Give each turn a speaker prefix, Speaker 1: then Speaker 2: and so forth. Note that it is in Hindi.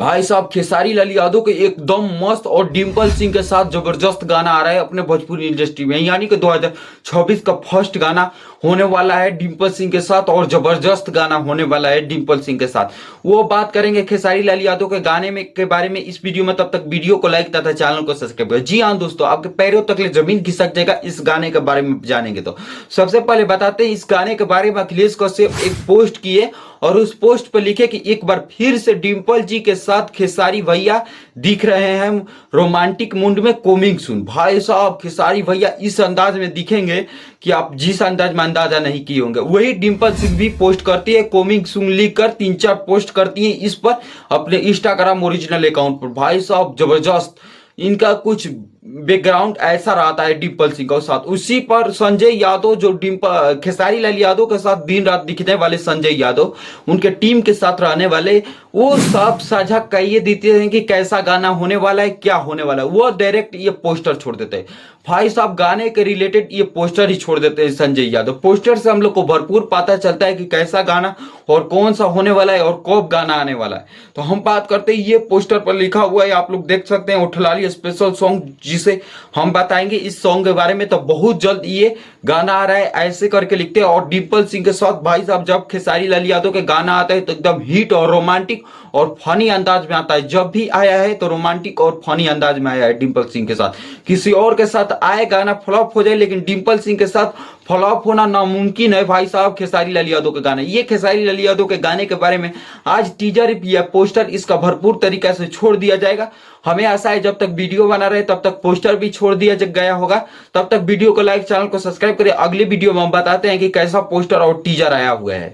Speaker 1: भाई साहब खेसारी लाल यादव के एकदम मस्त और डिम्पल सिंह के साथ जबरदस्त गाना आ रहा है अपने भोजपुरी इंडस्ट्री में, यानी कि 2026 का फर्स्ट गाना होने वाला है डिम्पल सिंह के साथ और जबरदस्त गाना होने वाला है डिम्पल सिंह के साथ। वो बात करेंगे खेसारी लाल यादव के गाने में के बारे में इस वीडियो में। तब तक वीडियो को लाइक तथा चैनल को सब्सक्राइब करें। जी हाँ दोस्तों, आपके पैरों तक जमीन खिसक जाएगा इस गाने के बारे में जानेंगे। तो सबसे पहले बताते हैं इस गाने के बारे में। अखिलेश कश्यप एक पोस्ट किए और उस पोस्ट पर लिखे कि एक बार फिर से डिम्पल जी के साथ खेसारी भैया दिख रहे हैं रोमांटिक मूड में, कमिंग सून। भाई साहब खेसारी भैया इस अंदाज में दिखेंगे कि आप जिस अंदाज में अंदाजा नहीं किए होंगे, वही डिम्पल सिंह भी पोस्ट करती है कमिंग सून लिख कर 3-4 पोस्ट करती है इस पर अपने इंस्टाग्राम ओरिजिनल अकाउंट पर। भाई साहब जबरदस्त इनका कुछ बैकग्राउंड ऐसा रहता है डिम्पल सिंह के साथ। उसी पर संजय यादव जो डिम्पल खेसारी लाल यादव के साथ दिन रात दिखने वाले संजय यादव, उनके टीम के साथ रहने वाले, वो सब साझा कहिए देते हैं कि कैसा गाना होने वाला है, क्या होने वाला है। वो डायरेक्ट ये पोस्टर छोड़ देते हैं। भाई साहब गाने के रिलेटेड ये पोस्टर ही छोड़ देते हैं संजय यादव। पोस्टर से हम लोग को भरपूर पता चलता है कि कैसा गाना और कौन सा होने वाला है और कब गाना आने वाला है। तो हम बात करते हैं, ये पोस्टर पर लिखा हुआ है, आप लोग देख सकते हैं, उठलाली स्पेशल सॉन्ग जिसे हम बताएंगे इस सॉन्ग के बारे में। तो बहुत जल्द ये गाना आ रहा है ऐसे करके लिखते हैं। और डिम्पल सिंह के साथ भाई साहब जब खेसारी लाल यादव के गाना आता है तो एकदम हिट और रोमांटिक और फनी अंदाज में आता है। जब भी आया है तो रोमांटिक और फनी अंदाज में आया है डिम्पल सिंह के साथ। किसी और के साथ आए गाना फ्लॉप हो जाए, लेकिन डिम्पल सिंह के साथ फ्लॉप होना नामुमकिन है भाई साहब खेसारी लाल यादव के गाने। ये खेसारी लाल यादव के गाने के बारे में आज टीजर या पोस्टर इसका भरपूर तरीके से छोड़ दिया जाएगा। हमें आशा है जब तक वीडियो बना रहे तब तक पोस्टर भी छोड़ दिया गया होगा। तब तक वीडियो को लाइक, चैनल को सब्सक्राइब करें। अगले वीडियो में हम बताते हैं कि कैसा पोस्टर और टीजर आया हुआ है।